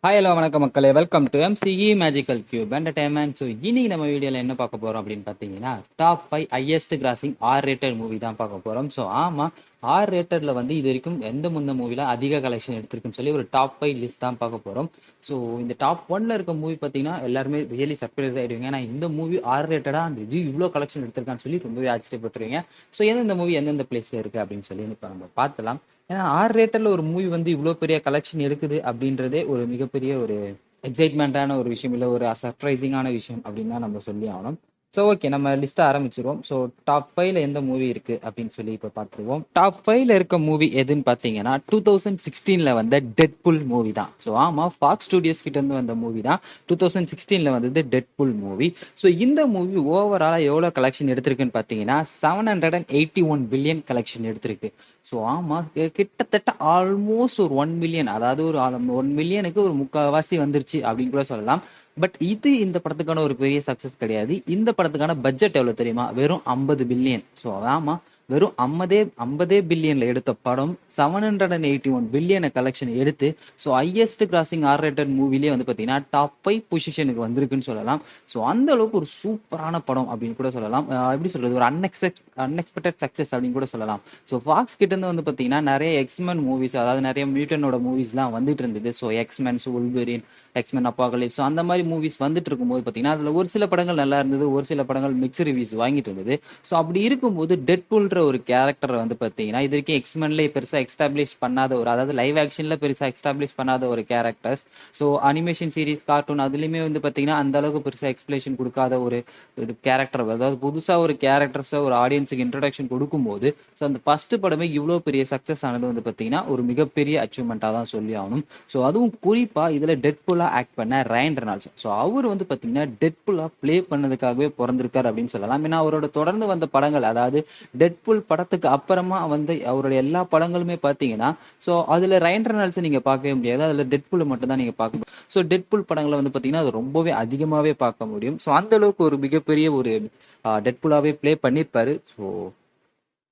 Hi hello வணக்கம் மக்களே, welcome to MCE magical cube entertainment. So இன்னைக்கு நம்ம வீடியோவில் என்ன பார்க்க போகிறோம் அப்படின்னு பார்த்தீங்கன்னா, top 5 highest grossing or rated movie தான் பார்க்க போகிறோம். ஸோ ஆமாம், ஆர் ரேட்டடில் வந்து இது வரைக்கும் எந்த முந்த மூவியில் அதிக கலெக்ஷன் எடுத்திருக்குன்னு சொல்லி ஒரு டாப் 5 லிஸ்ட் தான் பார்க்க போகிறோம். ஸோ இந்த டாப் 1ல இருக்க மூவி பார்த்தீங்கன்னா எல்லாருமே ரியலி சர்ப்ரைஸ் ஆகிடுவீங்க. ஏன்னா இந்த மூவி ஆர் ரேட்டடாக அந்த இது இவ்வளோ கலெக்ஷன் எடுத்திருக்கான்னு சொல்லி ரொம்பவே ஆச்சரியப்பட்டுருவீங்க. ஸோ எந்தெந்த மூவி எந்தெந்த பிளேஸில் இருக்குது அப்படின்னு சொல்லி இப்போ நம்ம பார்த்துலாம். ஏன்னா ஆர் ரேட்டர்ல ஒரு மூவி வந்து இவ்வளோ பெரிய கலெக்ஷன் எடுக்குது அப்படின்றதே ஒரு மிகப்பெரிய ஒரு எக்ஸைட்மெண்ட்டான ஒரு விஷயம், இல்லை ஒரு சர்ப்ரைசிங்கான விஷயம் அப்படின்னு தான் நம்ம சொல்லி ஆகணும். ஸோ ஓகே, நம்ம லிஸ்ட்டை ஆரம்பிச்சிருவோம். ஸோ டாப் 5ல எந்த மூவி இருக்கு அப்படின்னு சொல்லி இப்போ பார்த்துருவோம். டாப் 5ல இருக்க மூவி எதுன்னு பார்த்தீங்கன்னா 2016ல வந்த டெட்புல் மூவி தான். ஸோ ஆமாம், ஃபாக்ஸ் ஸ்டுடியோஸ் கிட்ட இருந்து வந்த மூவி தான் 2016ல வந்தது டெட்புல் மூவி. ஸோ இந்த மூவி ஓவராலாக எவ்வளோ கலெக்ஷன் எடுத்திருக்குன்னு பார்த்தீங்கன்னா 781 பில்லியன் கலெக்ஷன் எடுத்திருக்கு. ஸோ ஆமாம், கிட்டத்தட்ட ஆல்மோஸ்ட் ஒரு 1 மில்லியன், அதாவது ஒரு 1 மில்லியனுக்கு ஒரு முக்கால்வாசி வந்துருச்சு அப்படின்னு கூட சொல்லலாம். பட் இது இந்த படத்துக்கான ஒரு பெரிய சக்சஸ் கிடையாது. இந்த படத்துக்கான பட்ஜெட் எவ்வளவு தெரியுமா? வெறும் 50 பில்லியன். ஸோ ஆமா, வெறும் 50 பில்லியன்ல எடுத்த படம் 781 பில்லியனை கலெக்ஷன் எடுத்து, so highest grossing or rated மூவிலே வந்து பார்த்தீங்கன்னா டாப் 5 பொசிஷனுக்கு வந்திருக்குன்னு சொல்லலாம். ஸோ அந்த அளவுக்கு ஒரு சூப்பரான படம் அப்படின்னு கூட சொல்லலாம். எப்படி சொல்றது, ஒரு அன்எக்ஸ்பெக்டட் சக்சஸ் அப்படின்னு கூட சொல்லலாம். ஸோ ஃபாக்ஸ் கிட்ட இருந்து வந்து பார்த்தீங்கன்னா நிறைய எக்ஸ்மென் மூவிஸ், அதாவது நிறைய மியூட்டனோட மூவிஸ்லாம் வந்துட்டு இருந்தது. ஸோ எக்ஸ்மென்ஸ், உல்வெரின், எக்ஸ்மென் அப்பாகலிப்ஸ், ஸோ அந்த மாதிரி மூவிஸ் வந்துட்டு இருக்கும்போது பார்த்தீங்கன்னா அதில் ஒரு சில படங்கள் நல்லா இருந்தது, ஒரு சில படங்கள் மிக்ஸ் ரிவ்யூஸ் வாங்கிட்டு இருந்தது. ஸோ அப்படி இருக்கும்போது டெட்புல்ன்ற ஒரு கேரக்டர் வந்து பார்த்தீங்கன்னா இது வரைக்கும் எக்ஸ்மென்லேயே பெருசாக எக்ஸ்டாப்ளிஷ் பண்ணாத ஒரு, அதாவது லைவ் ஆக்ஷனில் பெருசாக எக்ஸ்டாப்ளிஷ் பண்ணாத ஒரு characters. So animation series, cartoon அதுலேயுமே வந்து பார்த்தீங்கன்னா அந்த அளவுக்கு பெருசாக எக்ஸ்பிளேஷன் கொடுக்காத ஒரு கேரக்டர், அதாவது புதுசாக ஒரு கேரக்டர்ஸை ஒரு ஆடியன்ஸுக்கு இன்ட்ரடக்ஷன் கொடுக்கும்போது ஸோ அந்த ஃபர்ஸ்ட் படமே இவ்வளோ பெரிய சக்ஸஸ் ஆனது வந்து பார்த்தீங்கன்னா ஒரு மிகப்பெரிய அச்சீவ்மெண்ட்டாக தான் சொல்லி ஆகணும். ஸோ அதுவும் குறிப்பாக இதில் டெட்புல்லாக ஆக்ட் பண்ண ரயன் ரெனால்ட்ஸ். ஸோ அவர் வந்து பார்த்தீங்கன்னா டெட்புல்லாக ப்ளே பண்ணதுக்காகவே பிறந்திருக்காரு அப்படின்னு சொல்லலாம். ஏன்னா அவரோட தொடர்ந்து வந்த படங்கள், அதாவது டெட்புல் படத்துக்கு அப்புறமா வந்து அவருடைய எல்லா படங்களுமே பார்த்தீங்கன்னா ஸோ அதில் ரயன் ரெனால்ட்ஸை நீங்கள் பார்க்கவே முடியாது, அதில் டெட்புல் மட்டும் தான் நீங்கள் பார்க்க முடியும். ஸோ டெட்புல் படங்களை வந்து பார்த்தீங்கன்னா அது ரொம்பவே அதிகமாகவே பார்க்க முடியும். ஸோ அந்த அளவுக்கு ஒரு மிகப்பெரிய ஒரு டெட்புல்லாகவே ப்ளே பண்ணியிருப்பாரு. ஸோ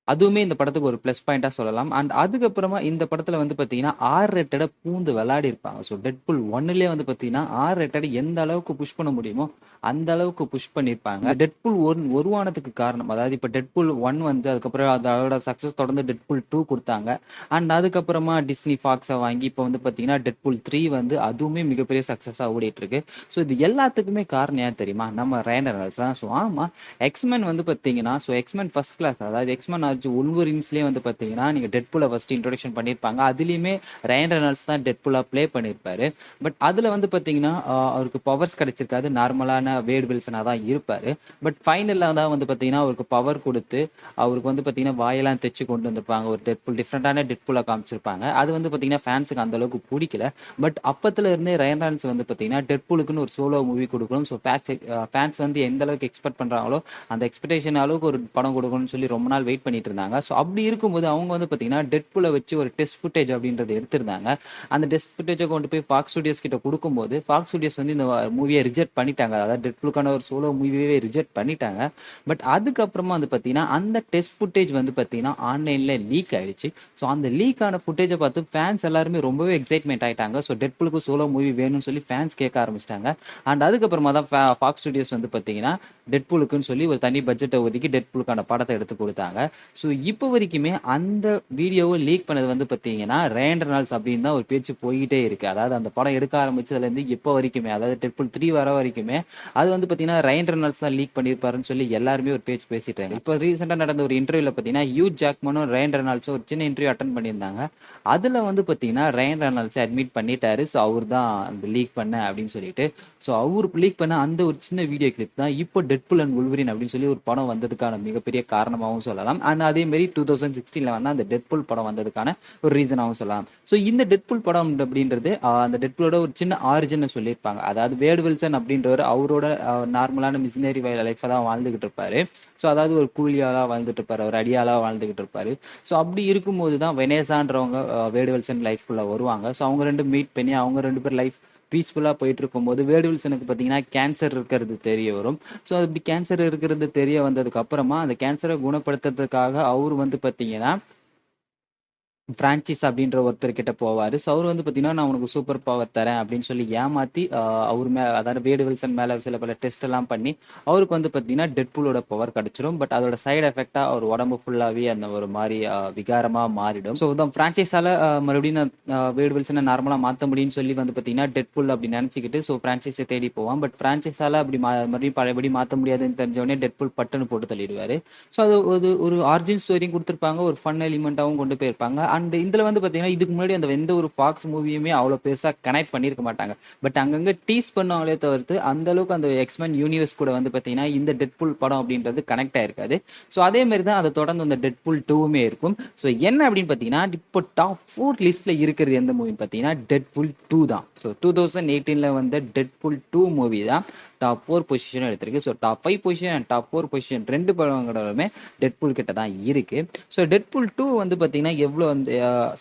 அதுவுமே இந்த படத்துக்கு ஒரு ப்ளஸ் பாயிண்டா சொல்லலாம். அண்ட் அதுக்கப்புறமா இந்த படத்துல வந்து பாத்தீங்கன்னா ஆர் ரேட்டட பூந்து விளையாடி இருப்பாங்க. ஸோ டெட்புல் 1லேயே வந்து பாத்தீங்கன்னா ஆர் ரேட்டட் எந்த அளவுக்கு புஷ் பண்ண முடியுமோ அந்த அளவுக்கு புஷ் பண்ணியிருப்பாங்க. டெட்புல் 1 உருவானதுக்கு காரணம், அதாவது இப்போ டெட்புல் 1 வந்து அதுக்கப்புறம் அதோட சக்சஸ் தொடர்ந்து டெட்புல் 2 கொடுத்தாங்க. அண்ட் அதுக்கப்புறமா டிஸ்னி ஃபாக்ஸை வாங்கி இப்போ வந்து பாத்தீங்கன்னா டெட்புல் 3 வந்து அதுவுமே மிகப்பெரிய சக்சஸா ஓடிட்டு இருக்கு. ஸோ இது எல்லாத்துக்குமே காரணம் ஏன் தெரியுமா? நம்ம ரயன் ரெனால்ட்ஸ் தான். ஸோ ஆமா, எக்ஸ்மென் வந்து பார்த்தீங்கன்னா ஸோ எக்ஸ்மென் ஃபர்ஸ்ட் கிளாஸ், அதாவது எக்ஸ்மென் ஆச்சு உல்வரின்ஸ்லேயே வந்து பார்த்தீங்கன்னா நீங்கள் டெட்புலை ஃபர்ஸ்ட் இன்ட்ரொடக்ஷன் பண்ணியிருப்பாங்க. அதுலேயுமே ரயன் ரெனால்ட்ஸ் தான் டெட்புலாக ப்ளே பண்ணியிருப்பாரு. பட் அதில் வந்து பார்த்தீங்கன்னா அவருக்கு பவர்ஸ் கிடைச்சிருக்காது, நார்மலான வேட் வில்சனாக தான் இருப்பார். பட் ஃபைனலில் தான் வந்து பார்த்தீங்கன்னா அவருக்கு பவர் கொடுத்து அவருக்கு வந்து பார்த்தீங்கன்னா வாயெல்லாம் தைச்சு கொண்டு வந்திருப்பாங்க. ஒரு டெட்புல் டிஃப்ரெண்டான டெட்புலாக காமிச்சிருப்பாங்க. அது வந்து பார்த்தீங்கன்னா ஃபேன்ஸுக்கு அந்த அளவுக்கு பிடிக்கல. பட் அப்பத்துல இருந்தே ரயன் ரெனால்ட்ஸ் வந்து பார்த்தீங்கன்னா டெட்புலுக்குன்னு ஒரு சோலோ மூவி கொடுக்கணும். ஸோ ஃபேன்ஸ் வந்து எந்த அளவுக்கு எக்ஸ்பெக்ட் பண்ணுறாங்களோ அந்த எக்ஸ்பெக்டேஷன் அளவுக்கு ஒரு படம் கொடுக்கணும்னு சொல்லி ரொம்ப நாள் வெயிட் பண்ணிட்டு இருந்தாங்க. ஸோ அப்படி இருக்கும்போது அவங்க வந்து பார்த்தீங்கன்னா டெட்புலை வச்சு ஒரு டெஸ்ட் ஃபுட்டேஜ் அப்படின்றத எடுத்திருந்தாங்க. அந்த டெஸ்ட் ஃபுட்டேஜை கொண்டு போய் ஃபாக்ஸ் ஸ்டுடியோஸ் கிட்ட கொடுக்கும்போது ஃபாக்ஸ் ஸ்டுடியோஸ் வந்து இந்த மூவியை ரிஜெக்ட் பண்ணிட்டாங்க. அதாவது டெட்புலுக்கான ஒரு சோலோ மூவியே ரிஜெக்ட் பண்ணிட்டாங்க. பட் அதுக்கப்புறமா வந்து பார்த்தீங்கன்னா அந்த டெஸ்ட் ஃபுட்டேஜ் வந்து பார்த்தீங்கன்னா ஆன்லைனில் லீக் ஆயிடுச்சு. ஸோ அந்த லீக் ஆன ஃபுட்டேஜை பார்த்து ஃபேன்ஸ் எல்லாருமே ரொம்பவே எக்ஸைட்மெண்ட் ஆயிட்டாங்க. ஸோ டெட்புலுக்கு சோலோ மூவி வேணும்னு சொல்லி ஃபேன்ஸ் கேட்க ஆரம்பிச்சிட்டாங்க. அண்ட் அதுக்கப்புறமா தான் ஃபாக்ஸ் ஸ்டுடியோஸ் வந்து பார்த்தீங்கன்னா டெட்புலுக்குன்னு சொல்லி ஒரு தனி பட்ஜெட்டை ஒதுக்கி டெட்புலுக்கான படத்தை எடுத்து கொடுத்தாங்க. ஸோ இப்போ வரைக்குமே அந்த வீடியோவை லீக் பண்ணது வந்து பார்த்தீங்கன்னா ரயன் ரெனால்ட்ஸ் அப்படின்னு தான் ஒரு பேச்சு போய்கிட்டே இருக்கு. அதாவது அந்த படம் எடுக்க ஆரம்பிச்சதுலேருந்து இப்போ வரைக்குமே, அதாவது டெட்புல் 3 வர வரைக்குமே அது வந்து பார்த்தீங்கன்னா ரயன் ரெனால்ட்ஸ் தான் லீக் பண்ணியிருப்பாருன்னு சொல்லி எல்லாருமே ஒரு பேச்சு பேசிட்டாங்க. இப்போ ரீசெண்டாக நடந்த ஒரு இன்டர்வியூவில் பார்த்தீங்கன்னா ஹியூ ஜாக்மனும் ரயன் ரெனால்ட்ஸும் ஒரு சின்ன இன்டர்வியூ அட்டன் பண்ணியிருந்தாங்க. அதில் வந்து பார்த்தீங்கன்னா ரயன் ரெனால்ட்ஸை அட்மிட் பண்ணிட்டாரு. ஸோ அவர் தான் அந்த லீக் பண்ண அப்படின்னு சொல்லிட்டு. ஸோ அவர் லீக் பண்ண அந்த ஒரு சின்ன வீடியோ கிளிப் தான் இப்போ டெட்புல் அண்ட் உல்வரின் அப்படின்னு சொல்லி ஒரு படம் வந்ததுக்கான மிகப்பெரிய காரணமாகவும் சொல்லலாம். அண்ட் அதே மாதிரி 2016ல வந்து அந்த டெட்புல் படம் வந்ததுக்கான ஒரு ரீசனாகவும் சொல்லலாம். ஸோ இந்த டெட்புல் படம் அப்படின்றது அந்த டெட்புலோட ஒரு சின்ன ஆரிஜின் சொல்லியிருப்பாங்க. அதாவது வேட் வில்சன் அப்படின்றவர் அவரோட நார்மலான மிஷினரி லைஃப்பை தான் வாழ்ந்துகிட்டு இருப்பாரு. ஸோ அதாவது ஒரு கூலியாளா வாழ்ந்துட்டு இருப்பாரு, ஒரு அடியாளா வாழ்ந்துகிட்டு இருப்பாரு. ஸோ அப்படி இருக்கும்போது தான் வெனேசான்றவங்க வேட் வில்சன் லைஃப்குள்ள வருவாங்க. ஸோ அவங்க ரெண்டு மீட் பண்ணி அவங்க ரெண்டு பேர் லைஃப் பீஸ்ஃபுல்லாக போயிட்டு இருக்கும்போது வேட் வில்சனுக்கு பார்த்தீங்கன்னா கேன்சர் இருக்கிறது தெரிய வரும். ஸோ அப்படி கேன்சர் இருக்கிறது தெரிய வந்ததுக்கு அப்புறமா அந்த கேன்சரை குணப்படுத்துறதுக்காக அவர் வந்து பார்த்தீங்கன்னா பிரான்சிஸ் அப்படின்ற ஒருத்தர்கிட்ட போவாரு. ஸோ அவரு வந்து பார்த்தீங்கன்னா, "நான் உனக்கு சூப்பர் பவர் தரேன்" அப்படின்னு சொல்லி ஏமாத்தி, அவரு அதாவது வேடு வில்சன் மேல சில பல டெஸ்ட் எல்லாம் பண்ணி, அவருக்கு வந்து பார்த்தீங்கன்னா, டெட்பூலோட பவர் கிடைச்சிரும். பட் அதோட சைடு எஃபெக்ட்டா அவர் உடம்பு ஃபுல்லாவே அந்த ஒரு மாரி விகாரமா மாறிடும். ஸோ தான் பிரான்சிஸால மறுபடியும் நான் வேடு வில்சன நார்மலா மாத்த முடியும்னு சொல்லி வந்து பார்த்தீங்கன்னா, டெட்பூல் அப்படி நெனச்சுக்கிட்டு பிரான்சிஸ தேடி போவான். பட் பிரான்சிஸால அப்படி மறுபடியும் பழையபடி மாத்த முடியாதுன்னு தெரிஞ்ச உடனே டெட்பூல் பட்டுன்னு போட்டு தள்ளிடுவாரு. ஸோ அது ஒரு ஆரிஜின் ஸ்டோரியும் குடுத்திருப்பாங்க. ஒரு ஃபன் எலிமெண்ட்டாவும் கொண்டு போயிருப்பாங்க. அண்ட் இதுல வந்து பார்த்தீங்கன்னா, இதுக்கு முன்னாடி அந்த எந்த ஒரு ஃபாக்ஸ் மூவியுமே அவ்வளோ பெருசா கனெக்ட் பண்ணியிருக்க மாட்டாங்க. பட் அங்கங்க டீஸ் பண்ணுவாங்களே தவிர்த்து, அந்த அளவுக்கு அந்த எக்ஸ்மென் யூனிவர்ஸ் கூட வந்து பார்த்தீங்கன்னா, இந்த டெட்பூல் படம் அப்படின்றது கனெக்ட் ஆயிருக்காது. ஸோ அதே மாரி தான் அத தொடர்ந்து அந்த டெட்பூல் 2வுமே இருக்கும். ஸோ என்ன அப்படின்னு பார்த்தீங்கன்னா, இப்போ டாப் 4 லிஸ்ட்ல இருக்கிறது எந்த மூவின்னு பார்த்தீங்கன்னா, டெட்பூல் 2 தான். ஸோ 2018ல வந்த டெட்பூல் 2 மூவி தான் டாப் 4 பொசிஷன் எடுத்திருக்கு. So top 5 position and top 4 position 2 படங்களுமே டெட்பூல் கிட்ட தான் இருக்கு. ஸோ டெட்பூல் 2 வந்து பார்த்தீங்கன்னா, எவ்வளோ வந்து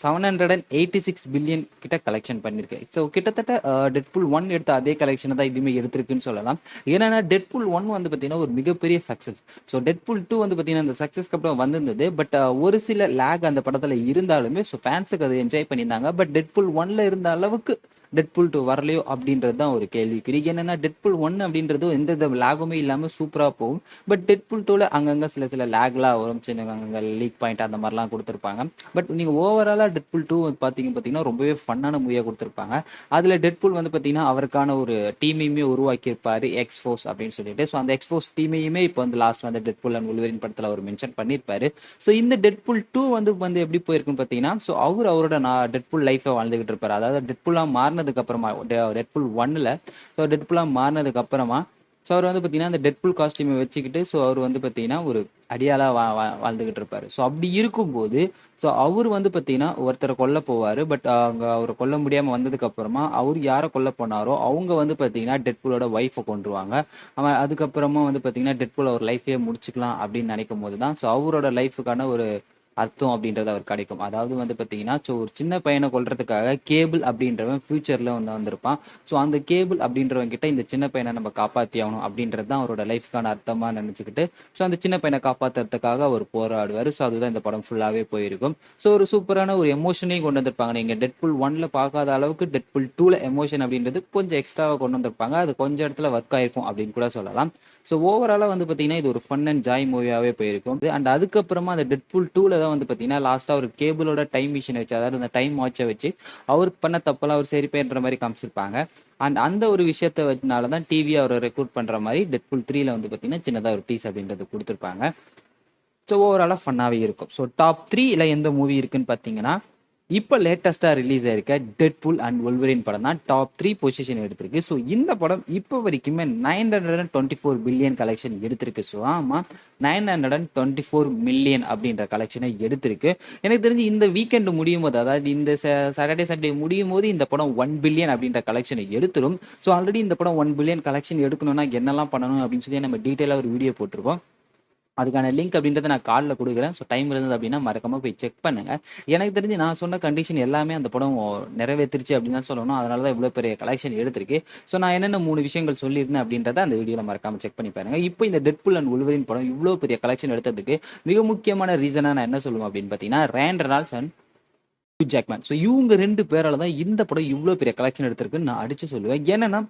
786 பில்லியன் கிட்ட கலெக்ஷன் பண்ணிருக்கு. ஸோ கிட்டத்தட்ட டெட்பூல் 1 எடுத்த அதே கலெக்ஷன் தான் இதுவுமே எடுத்திருக்குன்னு சொல்லலாம். ஏன்னா டெட்பூல் 1 வந்து பார்த்தீங்கன்னா, ஒரு மிகப்பெரிய சக்சஸ். ஸோ டெட்பூல் 2 வந்து பார்த்தீங்கன்னா, அந்த சக்சஸ்க்கு அப்புறம் வந்திருந்தது. பட் ஒரு சில லேக் அந்த படத்துல இருந்தாலுமே, ஸோ ஃபேன்ஸுக்கு அதை என்ஜாய் பண்ணியிருந்தாங்க. பட் டெட்பூல் 1ல இருந்த அளவுக்கு டெட்பூல் 2 வரலையோ அப்படின்றது தான் ஒரு கேள்விக்குறி. என்னன்னா டெட்பூல் 1 அப்படின்றது எந்த லேகுமே இல்லாம சூப்பரா போகும். பட் டெட்பூல் 2ல அங்கங்க சில லேக்லாம் வரும். சின்ன அங்கங்க லீக் பாயிண்ட் அந்த மாதிரிலாம் கொடுத்துருப்பாங்க. பட் நீங்க ஓவராலா டெட்பூல் 2 பார்த்தீங்கன்னா ரொம்பவே ஃபன்னான மூவியா கொடுத்துருப்பாங்க. அதுல டெட்பூல் வந்து பார்த்தீங்கன்னா, அவருக்கான ஒரு டீமையுமே உருவாக்கியிருப்பாரு, எக்ஸ் ஃபோர்ஸ் அப்படின்னு சொல்லிட்டு. ஸோ அந்த எக்ஸ் ஃபோர்ஸ் டீமையுமே இப்போ வந்து லாஸ்ட் வந்து டெட்பூல் அண்ட் வுல்வரின் படத்துல அவர் மென்ஷன் பண்ணியிருப்பாரு. ஸோ இந்த டெட்பூல் 2 வந்து எப்படி போயிருக்குன்னு பார்த்தீங்கன்னா, ஸோ அவரோட டெட்பூல் லைஃபை வாழ்ந்துகிட்டு இருப்பாரு. அதாவது டெட்பூலா மாறினதுக்கு அப்புறமா டெட்பூல் 1ல ஸோ டெட்பூலா மாறினதுக்கு அப்புறமா ஸோ அவர் வந்து பார்த்தீங்கன்னா, அந்த டெட்பூல் காஸ்டியூமை வச்சுக்கிட்டு ஸோ அவர் வந்து பார்த்தீங்கன்னா, ஒரு அடியாளா வாழ்ந்துகிட்டு இருப்பாரு. ஸோ அப்படி இருக்கும்போது ஸோ அவர் வந்து பார்த்தீங்கன்னா, ஒருத்தரை கொல்ல போவாரு. பட் அங்க அவரை கொல்ல முடியாம வந்ததுக்கு அப்புறமா அவர் யாரை கொல்ல போனாரோ அவங்க வந்து பார்த்தீங்கன்னா, டெட்பூலோட ஒய்ஃபை கொன்றுவாங்க. அவன் அதுக்கப்புறமா வந்து பார்த்தீங்கன்னா, டெட்பூல் அவர் லைஃபையே முடிச்சுக்கலாம் அப்படின்னு நினைக்கும் போது தான் ஸோ அவரோட லைஃபுக்கான ஒரு அர்த்தம் அப்படின்றது அவர் கிடைக்கும். அதாவது வந்து பார்த்தீங்கன்னா, ஸோ ஒரு சின்ன பையனை கொல்றதுக்காக கேபிள் அப்படின்றவன் ஃபியூச்சர்ல வந்திருப்பான். ஸோ அந்த கேபிள் அப்படின்றவன் கிட்ட இந்த சின்ன பையனை நம்ம காப்பாத்தி ஆகணும் அப்படின்றது தான் அவரோட லைஃப்க்கான அர்த்தமா நினைச்சுக்கிட்டு, ஸோ அந்த சின்ன பையனை காப்பாத்துறதுக்காக அவர் போராடுவாரு. ஸோ அதுதான் இந்த படம் ஃபுல்லாவே போயிருக்கும். ஸோ ஒரு சூப்பரான ஒரு எமோஷனையும் கொண்டு வந்திருப்பாங்க. நீங்க டெட்பூல் 1ல பார்க்காத அளவுக்கு டெட்பூல் 2ல எமோஷன் அப்படின்றது கொஞ்சம் எக்ஸ்ட்ராவா கொண்டு வந்திருப்பாங்க. அது கொஞ்சம் இடத்துல ஒர்க் ஆயிருக்கும் அப்படின்னு கூட சொல்லலாம். ஸோ ஓவராலா வந்து பார்த்தீங்கன்னா, இது ஒரு ஃபன் அண்ட் ஜாய் மூவியாவே போயிருக்கும். அண்ட் அதுக்கப்புறமா அந்த டெட்பூல் 2ல தான் வந்து பார்த்தீங்கன்னா, லாஸ்ட்டா ஒரு கேபிளோட டைம் மிஷினை வச்சு, அதாவது அந்த டைம் வாட்சை வச்சு அவர் பண்ண தப்பெல்லாம் அவர் சரி பண்ற மாதிரி காமிச்சிருப்பாங்க. அண்ட் அந்த ஒரு விஷயத்த வச்சனால தான் டிவி அவரை ரெக்ரூட் பண்ற மாதிரி டெட்பூல் 3ல வந்து பார்த்தீங்கன்னா, சின்னதா ஒரு டீஸ் அப்படின்றது கொடுத்துருப்பாங்க. ஸோ ஓவராலா ஃபன்னாவே இருக்கும். ஸோ டாப் 3ல எந்த மூவி இருக்குன்னு பார்த்தீங்கன்னா, இப்போ லேட்டஸ்டா ரிலீஸ் ஆயிருக்க டெட்பூல் அண்ட் வுல்வரின் படம் தான் டாப் 3 பொசிஷன் எடுத்திருக்கு. ஸோ இந்த படம் இப்போ வரைக்குமே 924 பில்லியன் கலெக்ஷன் எடுத்திருக்கு. ஸோ ஆமா, 924 மில்லியன் அப்படின்ற கலெக்ஷனை எடுத்திருக்கு. எனக்கு தெரிஞ்சு இந்த வீக்கெண்ட் முடியும் போது, அதாவது இந்த சாட்டர்டே சண்டே முடியும் போது இந்த படம் 1 பில்லியன் அப்படின்ற கலெக்ஷனை எடுத்துரும். ஸோ ஆல்ரெடி இந்த படம் 1 பில்லியன் கலெக்ஷன் எடுக்கணும்னா என்னெல்லாம் பண்ணணும் அப்படின்னு சொல்லி நம்ம டீட்டெயிலாக ஒரு வீடியோ போட்டிருக்கோம். அதுக்கான லிங்க் அப்படின்றத நான் கால்ல குடுக்குறேன். ஸோ டைம் இருந்தது அப்படின்னா மறக்காம போய் செக் பண்ணுங்க. எனக்கு தெரிஞ்சு நான் சொன்ன கண்டிஷன் எல்லாமே அந்த படம் நிறைவேத்துருச்சு அப்படின்னு தான் சொல்லணும். அதனால தான் இவ்வளோ பெரிய கலெக்ஷன் எடுத்திருக்கு. ஸோ நான் என்னென்ன 3 விஷயங்கள் சொல்லியிருந்தேன் அப்படின்றத அந்த வீடியோல மறக்காம செக் பண்ணி பாருங்க. இப்போ இந்த டெட்பூல் அண்ட் வுல்வரின் படம் இவ்வளோ பெரிய கலெக்ஷன் எடுத்ததுக்கு மிக முக்கியமான ரீசனா நான் என்ன சொல்லுவேன் அப்படின்னு பார்த்தீங்கன்னா, Ryan Reynolds and Hugh Jackman. So இவங்க 2 பேரால தான் இந்த படம் இவ்வளோ பெரிய கலெக்ஷன் எடுத்திருக்குன்னு நான் அடிச்சு சொல்லுவேன். ஏன்னா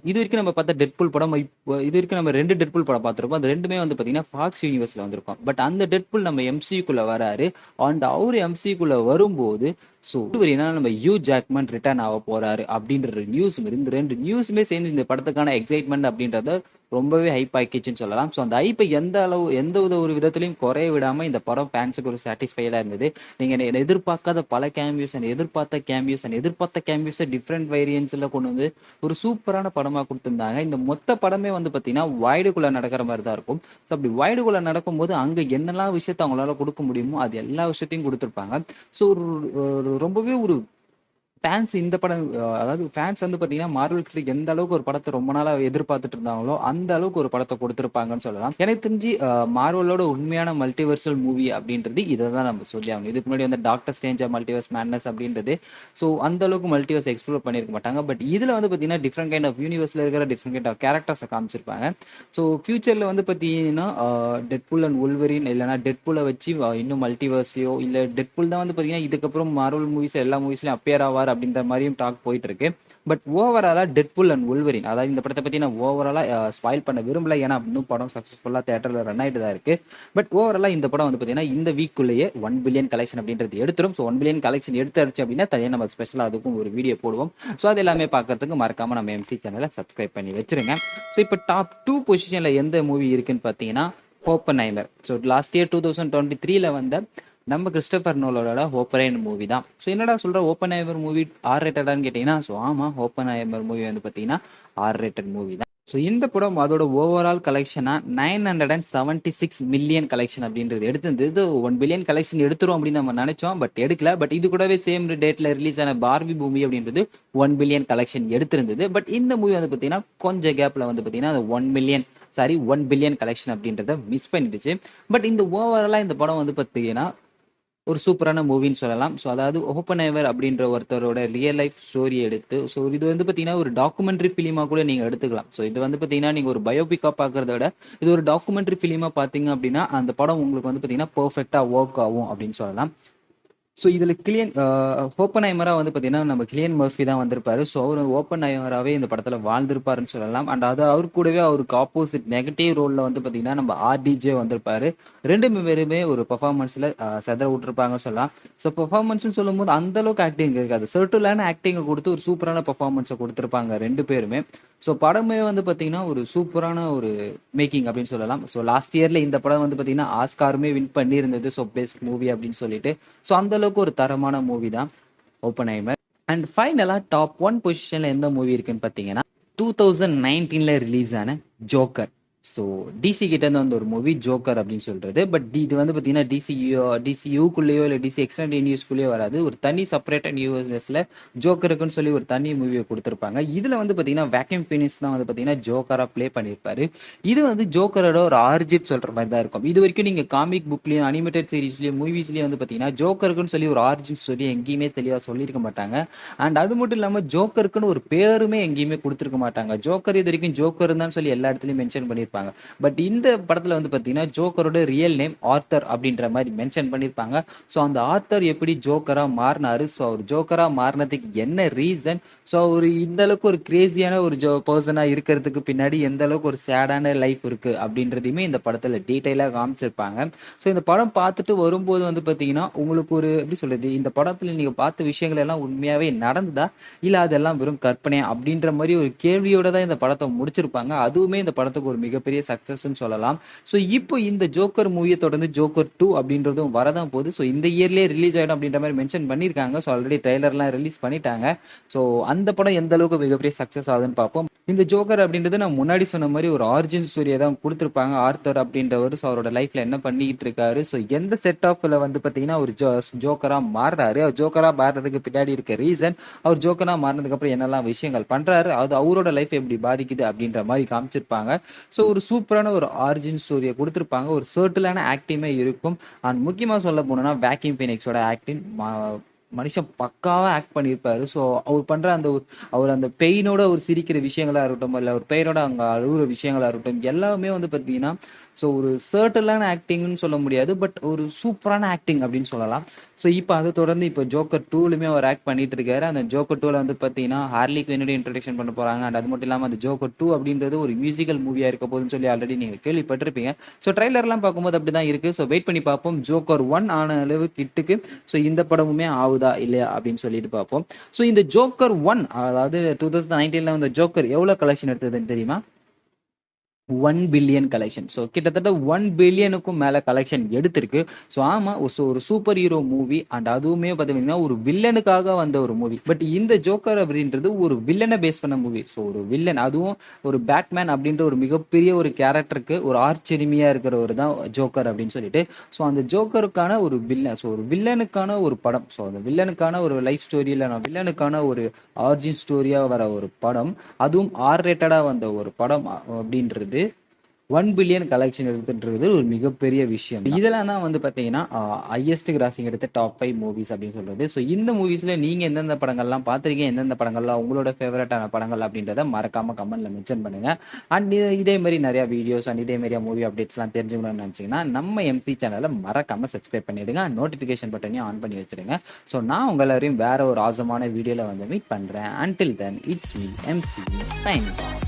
இது வரைக்கும் நம்ம பார்த்த டெட்பூல் படம் இது வரைக்கும் நம்ம 2 டெட்பூல் படம் பார்த்துருப்போம். அது 2மே வந்து பார்த்தீங்கன்னா ஃபாக்ஸ் யூனிவர்ஸ்ல வந்திருக்கும். பட் அந்த டெட்பூல் நம்ம எம்சிக்குள்ள வராரு. அண்ட் அவரு எம்சிக்குள்ள வரும்போது ஸோ என்ன நம்ம ஹியூ ஜாக்மேன் ரிட்டர்ன் ஆக போறாரு அப்படின்ற நியூஸ், இந்த 2 நியூஸுமே சேர்ந்து இந்த படத்துக்கான எக்ஸைட்மெண்ட் அப்படின்றத ரொம்பவே ஹைப் ஆக்கிச்சுன்னு சொல்லலாம். ஸோ அந்த ஹைப்பை எந்த ஒரு விதத்திலையும் குறைய விடாம இந்த படம் ஃபேன்ஸுக்கு ஒரு சாட்டிஸ்ஃபைடா இருந்தது. நீங்க எதிர்பார்க்காத பல கேமியோஸ் அண்ட் எதிர்பார்த்த கேமியோஸை டிஃப்ரெண்ட் வேரியன்ஸ்ல கொண்டு வந்து ஒரு சூப்பரான படமா கொடுத்திருந்தாங்க. இந்த மொத்த படமே வந்து பார்த்தீங்கன்னா வைடுக்குள்ள நடக்கிற மாதிரி தான் இருக்கும். ஸோ அப்படி வைடுக்குள்ள நடக்கும்போது அங்க என்னெல்லாம் விஷயத்த அவங்களால கொடுக்க முடியுமோ அது எல்லா விஷயத்தையும் கொடுத்துருப்பாங்க. ஸோ ஒரு ரொம்பவே ஒரு ஃபேன்ஸ் இந்த படம் அதாவது ஃபேன்ஸ் வந்து பார்த்தீங்கன்னா மார்வல் கிட்ட எந்த அளவுக்கு ஒரு படத்தை ரொம்ப நாளாக எதிர்பார்த்துட்டு இருந்தாங்களோ அந்த அளவுக்கு ஒரு படத்தை கொடுத்துருப்பாங்கன்னு சொல்லலாம். எனக்கு தெரிஞ்சு மார்வலோட உண்மையான மல்டிவர்சல் மூவி அப்படின்றது இதை தான் நம்ம சொல்லி ஆகணும். இதுக்கு முன்னாடி வந்து டாக்டர் ஸ்ட்ரேஞ்ச் மல்டிவர்ஸ் மேட்னஸ் அப்படின்றது ஸோ அந்த அளவுக்கு மல்டிவர்ஸ் எக்ஸ்ப்ளோர் பண்ணியிருக்க மாட்டாங்க. பட் இதில் வந்து பார்த்தீங்கன்னா டிஃப்ரெண்ட் கைண்ட் ஆஃப் யூனிவர்ஸில் இருக்கிற டிஃப்ரெண்ட் கைண்ட் ஆஃப் கேரக்டர்ஸை காமிச்சிருப்பாங்க. ஸோ ஃபியூச்சரில் வந்து பார்த்தீங்கன்னா டெட்புல் அண்ட் உல்வரின் இல்லைனா டெட்புலை வச்சு இன்னும் மல்டிவர்ஸையோ இல்லை டெட்புல் தான் வந்து பார்த்தீங்கன்னா இதுக்கப்புறம் மார்வல் மூவிஸ் எல்லா மூவிஸ்லையும் அப்பியர் ஆவார் அப்படின்ற மாதிரியும் டாக் போயிட்டு இருக்கு. பட் ஓவராலா டெட்புல் அண்ட் உல்வரின் அதாவது இந்த படத்தை பத்தி நான் ஓவராலா ஸ்பாயில் பண்ண விரும்பல, ஏன்னா இன்னும் படம் சக்சஸ்ஃபுல்லா தியேட்டர்ல ரன் ஆயிட்டு தான் இருக்கு. பட் ஓவராலா இந்த படம் வந்து பாத்தீங்கன்னா இந்த வீக்குள்ளேயே 1 பில்லியன் கலெக்ஷன் அப்படின்றது எடுத்துரும். ஸோ 1 பில்லியன் கலெக்ஷன் எடுத்துருச்சு அப்படின்னா தனியாக நம்ம ஸ்பெஷலா அதுக்கும் ஒரு வீடியோ போடுவோம். ஸோ அது எல்லாமே பார்க்கறதுக்கு மறக்காம நம்ம எம்சி சேனலை சப்ஸ்கிரைப் பண்ணி வச்சிருங்க. ஸோ இப்போ டாப் 2 பொசிஷன்ல எந்த மூவி இருக்குன்னு பார்த்தீங்கன்னா ஓப்பன்ஹைமர். ஸோ லாஸ்ட் இயர் 2023 வந்த நம்ம கிறிஸ்டோபர் நோலனோட ஓப்பன்ஹைமர் மூவி தான். ஸோ என்னடா சொல்ற ஓப்பன்ஹைமர் மூவி ஆர் ரேட்டடான்னு கேட்டீங்கன்னா, ஸோ ஆமா ஓப்பன்ஹைமர் மூவி வந்து பார்த்தீங்கன்னா ஆர் ரேட்டட் மூவி தான். ஸோ இந்த படம் அதோட ஓவரால் கலெக்ஷனா 976 மில்லியன் கலெக்ஷன் அப்படின்றது எடுத்திருந்தது. இது 1 பில்லியன் கலெக்ஷன் எடுத்துரும் அப்படின்னு நம்ம நினைச்சோம், பட் எடுக்கல. பட் இது கூடவே சேம் டேட்ல ரிலீஸ் ஆன பார்பி மூவி அப்படின்றது 1 பில்லியன் கலெக்ஷன் எடுத்திருந்தது. பட் இந்த மூவி வந்து பார்த்தீங்கன்னா கொஞ்சம் கேப்ல வந்து பார்த்தீங்கன்னா 1 பில்லியன் கலெக்ஷன் அப்படின்றத மிஸ் பண்ணிடுச்சு. பட் இந்த ஓவராலா இந்த படம் வந்து பார்த்தீங்கன்னா ஒரு சூப்பரான மூவின்னு சொல்லலாம். ஸோ அதாவது ஓப்பன்ஹைமர் அப்படின்ற ஒருத்தரோட ரியல் லைஃப் ஸ்டோரி எடுத்து, ஸோ இது வந்து பார்த்தீங்கன்னா ஒரு டாக்குமெண்ட்ரி ஃபிலிமாக கூட நீங்கள் எடுத்துக்கலாம். ஸோ இது வந்து பார்த்தீங்கன்னா நீங்கள் ஒரு பயோபிக்காக பார்க்கறத விட இது ஒரு டாக்குமெண்ட்ரி ஃபிலிமாக பார்த்தீங்க அப்படின்னா அந்த படம் உங்களுக்கு வந்து பார்த்தீங்கன்னா பர்ஃபெக்டாக ஒர்க் ஆகும் அப்படின்னு சொல்லலாம். ஸோ இதில் ஓப்பன்ஹைமரா வந்து பார்த்தீங்கன்னா நம்ம கிலியன் மர்ஃபி தான் வந்திருப்பாரு. ஸோ அவர் ஓப்பன்ஹைமராகவே இந்த படத்தில் வாழ்ந்திருப்பாருன்னு சொல்லலாம். அண்ட் அது அவர் கூடவே அவருக்கு ஆப்போசிட் நெகட்டிவ் ரோலில் வந்து பார்த்தீங்கன்னா நம்ம ஆர்டிஜே வந்திருப்பாரு. 2 பேருமே ஒரு பெர்ஃபார்மன்ஸில் செதற விட்டுருப்பாங்கன்னு சொல்லலாம். ஸோ பெர்ஃபார்மன்ஸ்னு சொல்லும்போது அந்த அளவுக்கு ஆக்டிங் இருக்காது, சர்ட்டுலான ஆக்டிங்கை கொடுத்து ஒரு சூப்பரான பெர்ஃபார்மன்ஸை கொடுத்துருப்பாங்க 2 பேருமே. ஸோ படமே வந்து பார்த்தீங்கன்னா ஒரு சூப்பரான ஒரு மேக்கிங் அப்படின்னு சொல்லலாம். ஸோ லாஸ்ட் இயர்ல இந்த படம் வந்து பார்த்தீங்கன்னா ஆஸ்காருமே வின் பண்ணியிருந்தது, ஸோ பெஸ்ட் மூவி அப்படின்னு சொல்லிட்டு. ஸோ அந்த அளவுக்கு ஒரு தரமான மூவி தான் ஓப்பன்ஹைமர். அண்ட் ஃபைனலா டாப் 1 பொசிஷன்ல எந்த மூவி இருக்குன்னு பார்த்தீங்கன்னா 2019 ரிலீஸ் ஆன ஜோக்கர். ஸோ டிசி கிட்ட இருந்து வந்து ஒரு மூவி ஜோக்கர் அப்படின்னு சொல்றது. பட் இது வந்து பார்த்தீங்கன்னா டிசியூக்குள்ளேயோ இல்லை டிசி எக்ஸ்டெண்ட் யூனிவர்ஸ்குள்ளேயோ வராது. ஒரு தனி செப்பரேட்டட் யூனிவர்ஸ்ல ஜோக்கருக்குன்னு சொல்லி ஒரு தனி மூவியை கொடுத்துருப்பாங்க. இதுல வந்து பார்த்தீங்கன்னா வேக்யூம் ஃபினிஷ் தான் வந்து பார்த்தீங்கன்னா ஜோக்கரா ப்ளே பண்ணியிருப்பாரு. இது வந்து ஜோக்கரோட ஒரு ஆர்ஜிட் சொல்ற மாதிரி தான் இருக்கும். இது வரைக்கும் நீங்க காமிக் புக்லயும் அனிமேட்டட் சீரிஸ்லயும் மூவிஸ்லயும் வந்து பார்த்தீங்கன்னா ஜோக்கருக்குன்னு சொல்லி ஒரு ஆர்ஜின் சொல்லி எங்கேயுமே தெளிவாக சொல்லியிருக்க மாட்டாங்க. அண்ட் அது மட்டும் இல்லாமல் ஜோக்கருக்குன்னு ஒரு பேருமே எங்கேயுமே கொடுத்துருக்க மாட்டாங்க. ஜோக்கர் இது வரைக்கும் ஜோக்கர் தான் சொல்லி எல்லா இடத்துலையும் மென்ஷன் பண்ணியிருப்பாங்க. பட் இந்த படத்துல வந்து பாத்தீங்கன்னா ஜோக்கரோட ரியல் நேம் ஆர்த்தர் அப்படின்ற மாதிரி மென்ஷன் பண்ணிருப்பாங்க. ஸோ அந்த ஆர்த்தர் எப்படி ஜோக்கரா மாறினாரு, ஸோ அவர் ஜோக்கரா மாறினதுக்கு என்ன ரீசன், ஸோ ஒரு இந்த அளவுக்கு ஒரு கிரேசியான ஒரு பர்சனா இருக்கிறதுக்கு பின்னாடி எந்த அளவுக்கு ஒரு சேடான லைஃப் இருக்கு அப்படின்றதையுமே இந்த படத்துல டீட்டெயிலாக காமிச்சிருப்பாங்க. ஸோ இந்த படம் பார்த்துட்டு வரும்போது வந்து பாத்தீங்கன்னா உங்களுக்கு ஒரு எப்படி சொல்றது, இந்த படத்துல நீங்க பார்த்த விஷயங்கள் எல்லாம் உண்மையாவே நடந்ததா இல்ல அதெல்லாம் வெறும் கற்பனை அப்படின்ற மாதிரி ஒரு கேள்வியோட தான் இந்த படத்தை முடிச்சிருப்பாங்க. அதுவுமே இந்த படத்துக்கு ஒரு மிகப்பெரிய சக்சஸ்ன்னு சொல்லலாம். ஸோ இப்போ இந்த ஜோக்கர் மூவியை தொடர்ந்து ஜோக்கர் 2 அப்படின்றதும் வரதான் போகுது. ஸோ இந்த இயர்லேயே ரிலீஸ் ஆகிடும் அப்படின்ற மாதிரி மென்ஷன் பண்ணியிருக்காங்க. ஸோ ஆல்ரெடி ட்ரெய்லர்லாம் ரிலீஸ் பண்ணிட்டாங்க. ஸோ அந்த படம் எந்த அளவுக்கு மிகப்பெரிய சக்சஸ் ஆகுதுன்னு பார்ப்போம். இந்த ஜோக்கர் அப்படின்றது நான் முன்னாடி சொன்ன மாதிரி ஒரு ஆரிஜின் ஸ்டோரியை தான் கொடுத்துருப்பாங்க. ஆர்த்தர் அப்படின்றவர் ஸோ அவரோட லைஃப்ல என்ன பண்ணிட்டு இருக்காரு, ஸோ எந்த செட் ஆஃப்ல வந்து பார்த்தீங்கன்னா ஒரு ஜோக்கரா மாறுறாரு, அவர் ஜோக்கரா மாறுறதுக்கு பின்னாடி இருக்க ரீசன், அவர் ஜோக்கரா மாறினதுக்கு அப்புறம் என்னெல்லாம் விஷயங்கள் பண்றாரு, அது அவரோட லைஃப் எப்படி பாதிக்குது அப்படின்ற மாதிரி காமிச்சிருப்பாங்க. ஸோ ஒரு சூப்பரான ஒரு ஆரிஜின் ஸ்டோரியை கொடுத்துருப்பாங்க. ஒரு சர்ட்டிலான ஆக்டிங்குமே இருக்கும். அண்ட் முக்கியமாக சொல்ல போனோம்னா வேக்யூம் ஃபீனிக்ஸோட ஆக்டிங் மனுஷன் பக்காவா ஆக்ட் பண்ணியிருப்பாரு. ஸோ அவர் பண்ற அந்த அவர் அந்த பெயினோட ஒரு சிரிக்கிற விஷயங்களா இருக்கட்டும், இல்லை ஒரு பெயினோட அங்கே அழுகுற விஷயங்களா இருக்கட்டும், எல்லாமே வந்து பார்த்தீங்கன்னா ஸோ ஒரு சர்ட்டலான ஆக்டிங்னு சொல்ல முடியாது, பட் ஒரு சூப்பரான ஆக்டிங் அப்படின்னு சொல்லலாம். ஸோ இப்போ அதை தொடர்ந்து இப்போ ஜோக்கர் 2லுமே அவர் ஆக்ட் பண்ணிட்டு இருக்காரு. அந்த ஜோக்கர் 2ல வந்து பார்த்தீங்கன்னா ஹார்லி குயினோட இன்ட்ரடக்ஷன் பண்ண போறாங்க. அண்ட் அது மட்டும் இல்லாமல் அந்த ஜோக்கர் 2 அப்படின்றது ஒரு மியூசிக்கல் மூவியா இருக்க போகுதுன்னு சொல்லி ஆல்ரெடி நீங்க கேள்விப்பட்டிருப்பீங்க. ஸோ ட்ரைலர்லாம் பார்க்கும்போது அப்படிதான் இருக்கு. ஸோ வெயிட் பண்ணி பார்ப்போம் ஜோக்கர் 1 ஆன அளவு கிட்டுக்கு ஸோ இந்த படமுமே ஆகுதா இல்லையா அப்படின்னு சொல்லிட்டு பார்ப்போம். ஸோ இந்த ஜோக்கர் 1 அதாவது 2019 வந்த ஜோக்கர் எவ்வளவு கலெக்ஷன் எடுத்ததுன்னு தெரியுமா? 1 பில்லியன் கலெக்ஷன். ஸோ கிட்டத்தட்ட 1 பில்லியனுக்கும் மேல கலெக்ஷன் எடுத்திருக்கு. ஸோ ஆமா, ஒரு சூப்பர் ஹீரோ மூவி அண்ட் அதுவுமே பார்த்தீங்கன்னா ஒரு வில்லனுக்காக வந்த ஒரு மூவி. பட் இந்த ஜோக்கர் அப்படின்றது ஒரு வில்லனை பேஸ் பண்ண மூவி. ஸோ ஒரு வில்லன், அதுவும் ஒரு பேட்மேன் அப்படின்ற ஒரு மிகப்பெரிய ஒரு கேரக்டருக்கு ஒரு ஆர்ச்செனிமியா இருக்கிறவர் தான் ஜோக்கர் அப்படின்னு சொல்லிட்டு. ஸோ அந்த ஜோக்கருக்கான ஒரு வில்லன், ஸோ ஒரு வில்லனுக்கான ஒரு படம், ஸோ அந்த வில்லனுக்கான ஒரு லைஃப் ஸ்டோரி இல்லை வில்லனுக்கான ஒரு ஆரிஜின் ஸ்டோரியா வர ஒரு படம், அதுவும் ஆர் ரேட்டடா வந்த ஒரு படம் அப்படின்றது 1 பில்லியன் கலெக்ஷன் எடுத்துன்றது ஒரு மிகப்பெரிய விஷயம். இதெல்லாம் தான் வந்து பார்த்தீங்கன்னா ஹையஸ்ட் கிராசிங் எடுத்த டாப் 5 மூவிஸ் அப்படின்னு சொல்றது. ஸோ இந்த மூவிஸ்ல நீங்க எந்தெந்த படங்கள்லாம் பார்த்துருக்கீங்க, எந்தெந்த படங்கள்லாம் உங்களோட ஃபேவரட்டான படங்கள் அப்படின்றத மறக்காம கமெண்ட்ல மென்ஷன் பண்ணுங்க. அண்ட் இதே மாதிரி நிறைய வீடியோஸ் அண்ட் இதே மாதிரி மூவி அப்டேட்ஸ்லாம் தெரிஞ்சுக்கணும்னு நினைச்சீங்கன்னா நம்ம எம்சி சேனலை மறக்காம சப்ஸ்கிரைப் பண்ணிடுங்க. நோட்டிஃபிகேஷன் பட்டனையும் ஆன் பண்ணி வச்சிருங்க. ஸோ நான் உங்க எல்லாரையும் வேற ஒரு ஆசமான வீடியோல வந்து மீட் பண்றேன். Until then it's me MC signing off.